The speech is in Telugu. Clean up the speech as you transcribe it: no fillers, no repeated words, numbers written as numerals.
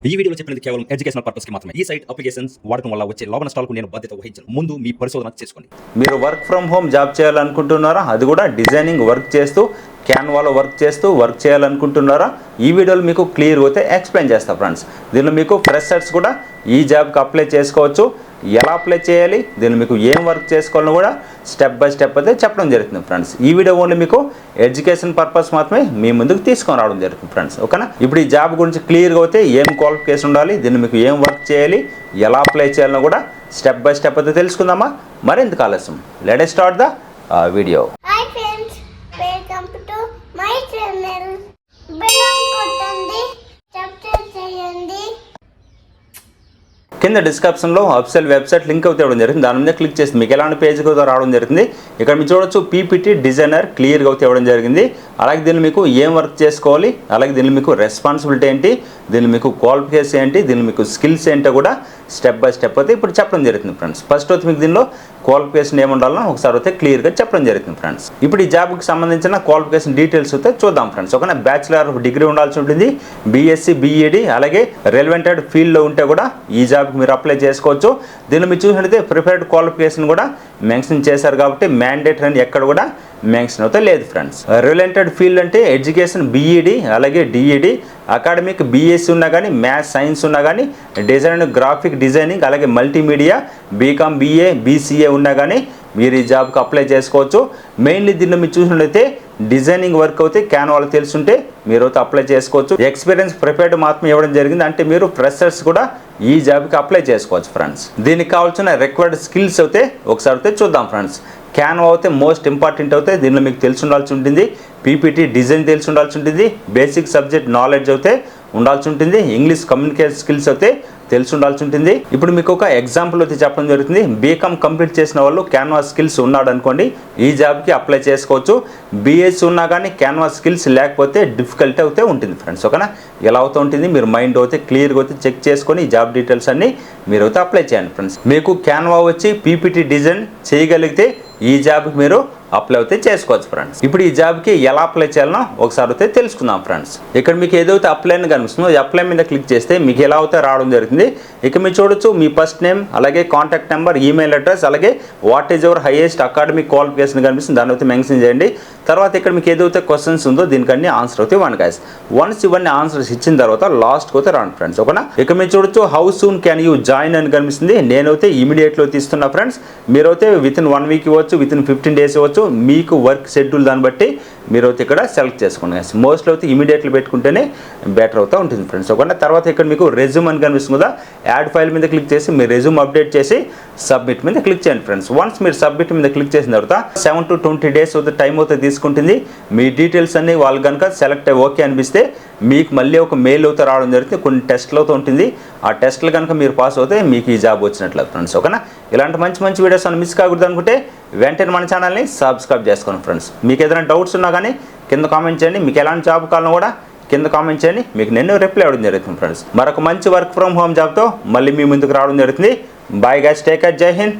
ఈ వీడియోలో చెప్పినది కేవలం ఎడ్యుకేషనల్ పర్పస్ కి మాత్రమే. ఈ సైట్ అప్లికేషన్స్ వాడటం వల్ల వచ్చే లాభ నష్టాలకు నేను బాధ్యత వహించను. ముందు మీ పరిశోధన చేసుకోండి. మీరు వర్క్ ఫ్రమ్ హోమ్ జాబ్ చేయాలనుకుంటున్నారా? అది కూడా డిజైనింగ్ వర్క్ చేస్తూ క్యాన్వాలో వర్క్ చేయాలనుకుంటున్నారా? ఈ వీడియోలో మీకు క్లియర్గా అయితే ఎక్స్ప్లెయిన్ చేస్తా ఫ్రెండ్స్. దీనిలో మీకు ఫ్రెషర్స్ కూడా ఈ జాబ్కి అప్లై చేసుకోవచ్చు. ఎలా అప్లై చేయాలి, దీన్ని మీకు ఏం వర్క్ చేసుకోవాలని కూడా స్టెప్ బై స్టెప్ అయితే చెప్పడం జరుగుతుంది ఫ్రెండ్స్. ఈ వీడియో ఓన్లీ మీకు ఎడ్యుకేషన్ పర్పస్ మాత్రమే మీ ముందుకు తీసుకొని రావడం జరుగుతుంది ఫ్రెండ్స్. ఓకేనా? ఇప్పుడు ఈ జాబ్ గురించి క్లియర్గా అయితే ఏం క్వాలిఫికేషన్ ఉండాలి, దీన్ని మీకు ఏం వర్క్ చేయాలి, ఎలా అప్లై చేయాలని కూడా స్టెప్ బై స్టెప్ అయితే తెలుసుకుందామా? మరింత ఆలస్యం, let us start the video. Hi friends, welcome to my channel. Bell కొట్టండి, సబ్స్క్రైబ్ చేయండి. కింద డిస్క్రిప్షన్లో అఫీషియల్ వెబ్సైట్ లింక్ అయితే ఇవ్వడం జరిగింది. దాని మీద క్లిక్ చేసి మీకు ఎలాంటి పేజ్కి అయితే రావడం జరిగింది. ఇక్కడ మీరు చూడొచ్చు పీపీటీ డిజైనర్ క్లియర్గా అయితే ఇవ్వడం జరిగింది. అలాగే దీన్ని మీకు ఏం వర్క్ చేసుకోవాలి, అలాగే దీన్ని మీకు రెస్పాన్సిబిలిటీ ఏంటి, దీన్ని మీకు క్వాలిఫికేషన్ ఏంటి, దీన్ని మీకు స్కిల్స్ ఏంటో కూడా స్టెప్ బై స్టెప్ అయితే ఇప్పుడు చెప్పడం జరుగుతుంది ఫ్రెండ్స్. ఫస్ట్ అయితే మీకు దీనిలో క్వాలిఫికేషన్ ఏముండాలో ఒకసారి అయితే క్లియర్గా చెప్పడం జరుగుతుంది ఫ్రెండ్స్. ఇప్పుడు ఈ జాబ్కి సంబంధించిన క్వాలిఫికేషన్ డీటెయిల్స్ అయితే చూద్దాం ఫ్రెండ్స్. ఒక బ్యాచిలర్ ఆఫ్ డిగ్రీ ఉండాల్సి ఉంటుంది, బీఎస్సీ బీఈడి, అలాగే రెలవెంటెడ్ ఫీల్డ్లో ఉంటే కూడా ఈ జాబ్కి మీరు అప్లై చేసుకోవచ్చు. దీన్ని మీరు చూసినట్లయితే ప్రిఫర్డ్ క్వాలిఫికేషన్ కూడా మెన్షన్ చేశారు కాబట్టి మ్యాండేటరీ అని ఎక్కడ కూడా మెన్షన్ అయితే లేదు ఫ్రెండ్స్. రిలేటెడ్ ఫీల్డ్ అంటే ఎడ్యుకేషన్ బీఈడి, అలాగే డిఈడి, అకాడమిక్ బీఎస్సీ ఉన్నా కానీ, మ్యాథ్స్ సైన్స్ ఉన్నా కానీ, డిజైన్ అండ్ గ్రాఫిక్ డిజైనింగ్, అలాగే మల్టీమీడియా, బీకామ్ బీఏ బీసీఏ ఉన్నా కానీ మీరు ఈ జాబ్కి అప్లై చేసుకోవచ్చు. మెయిన్లీ దీన్ని మీరు చూసినట్లయితే డిజైనింగ్ వర్క్ అయితే క్యాన్వాలో తెలుసుంటే మీరు అయితే అప్లై చేసుకోవచ్చు. ఎక్స్పీరియన్స్ ప్రిపేర్డ్ మాత్రం ఇవ్వడం జరిగింది, అంటే మీరు ఫ్రెషర్స్ కూడా ఈ జాబ్కి అప్లై చేసుకోవచ్చు ఫ్రెండ్స్. దీనికి కావాల్సిన రిక్వైర్డ్ స్కిల్స్ అయితే ఒకసారి అయితే చూద్దాం ఫ్రెండ్స్. క్యాన్వా అయితే మోస్ట్ ఇంపార్టెంట్ అయితే దీనిలో మీకు తెలిసి ఉండాల్సి ఉంటుంది. పీపీటీ డిజైన్ తెలిసి ఉండాల్సి ఉంటుంది. బేసిక్ సబ్జెక్ట్ నాలెడ్జ్ అయితే ఉండాల్సి ఉంటుంది. ఇంగ్లీష్ కమ్యూనికేషన్ స్కిల్స్ అయితే తెలిసి ఉండాల్సి ఉంటుంది. ఇప్పుడు మీకు ఒక ఎగ్జాంపుల్ అయితే చెప్పడం జరుగుతుంది. బీకామ్ కంప్లీట్ చేసిన వాళ్ళు క్యాన్వా స్కిల్స్ ఉన్నాడు అనుకోండి, ఈ జాబ్కి అప్లై చేసుకోవచ్చు. బీఎస్సీ ఉన్నా కానీ క్యాన్వా స్కిల్స్ లేకపోతే డిఫికల్టీ అయితే ఉంటుంది ఫ్రెండ్స్. ఓకేనా? ఎలా అవుతూ ఉంటుంది మీరు మైండ్ అయితే క్లియర్గా అయితే చెక్ చేసుకొని ఈ జాబ్ డీటెయిల్స్ అన్ని మీరు అయితే అప్లై చేయండి ఫ్రెండ్స్. మీకు క్యాన్వా వచ్చి పీపీటీ డిజైన్ చేయగలిగితే ఈ జాబ్కి మీరు అప్లై అయితే చేసుకోవచ్చు ఫ్రెండ్స్. ఇప్పుడు ఈ జాబ్కి ఎలా అప్లై చేయాలనో ఒకసారి అయితే తెలుసుకుందాం ఫ్రెండ్స్. ఇక్కడ మీకు ఏదైతే అప్లై అని కనిపిస్తుందో ఈ అప్లై మీద క్లిక్ చేస్తే మీకు ఎలా అయితే రావడం జరుగుతుంది. ఇక మీరు చూడొచ్చు మీ ఫస్ట్ నేమ్, అలాగే కాంటాక్ట్ నెంబర్, ఈమెయిల్ అడ్రస్, అలాగే what is your highest academic qualification కనిపిస్తుంది, దాన్ని అయితే మెన్షన్ చేయండి. తర్వాత ఇక్కడ మీకు ఏదైతే క్వశ్చన్స్ ఉందో దీనికన్నీ ఆన్సర్ అయితే ఇవ్వండి గైస్. వన్స్ ఇవన్నీ ఆన్సర్స్ ఇచ్చిన తర్వాత లాస్ట్కి అయితే రాండి ఫ్రెండ్స్. ఓకేనా? ఇక మీరు చూడొచ్చు how soon can you join అని కనిపిస్తుంది. నేనైతే ఇమీడియట్లో తీస్తున్నా ఫ్రెండ్స్. మీరైతే విత్ ఇన్ 1 వీక్ ఇవ్వచ్చు, విత్ ఇన్ 15 డేస్ ఇవ్వచ్చు. మీకు వర్క్ షెడ్యూల్ దాన్ని బట్టి మీరు అయితే ఇక్కడ సెలెక్ట్ చేసుకోండి గైస్. మోస్ట్లీ అయితే ఇమీడియట్లీ పెట్టుకుంటేనే బెటర్ అవుతూ ఉంటుంది ఫ్రెండ్స్. ఓకేనా? తర్వాత ఇక్కడ మీకు రెజ్యూమ్ అని కనిపిస్తుంది కదా, యాడ్ ఫైల్ మీద క్లిక్ చేసి మీ రెజ్యూమ్ అప్డేట్ చేసి సబ్మిట్ మీద క్లిక్ చేయండి ఫ్రెండ్స్. వన్స్ మీరు సబ్మిట్ మీద క్లిక్ చేసిన తర్వాత 7 to 20 డేస్ అయితే టైం అయితే తీసుకుంటుంది. మీ డీటెయిల్స్ అన్ని వాళ్ళు కనుక సెలెక్ట్ అయ్యి ఓకే అనిపిస్తే మీకు మళ్ళీ ఒక మెయిల్ అయితే రావడం జరుగుతుంది. కొన్ని టెస్ట్లు అయితే ఉంటుంది. ఆ టెస్ట్లు కనుక మీరు పాస్ అవుతే మీకు ఈ జాబ్ వచ్చినట్లు ఫ్రెండ్స్. ఓకేనా? ఇలాంటి మంచి వీడియోస్ అని మిస్ కాకూడదు అనుకుంటే వెంటనే మన ఛానల్ని సబ్స్క్రైబ్ చేసుకోండి ఫ్రెండ్స్. మీకు ఏదైనా డౌట్స్ ఉన్నా కానీ కింద కామెంట్ చేయండి. మీకు ఎలాంటి జాబ్ కావాలన్నా కూడా కింద కామెంట్ చేయండి. మీకు నేను రిప్లై అవ్వడం జరుగుతుంది ఫ్రెండ్స్. మరొక మంచి వర్క్ ఫ్రమ్ హోమ్ జాబ్తో మళ్ళీ మీ ముందుకు రావడం జరుగుతుంది. బాయ్ గైస్, టేక్ కేర్, జై హింద్.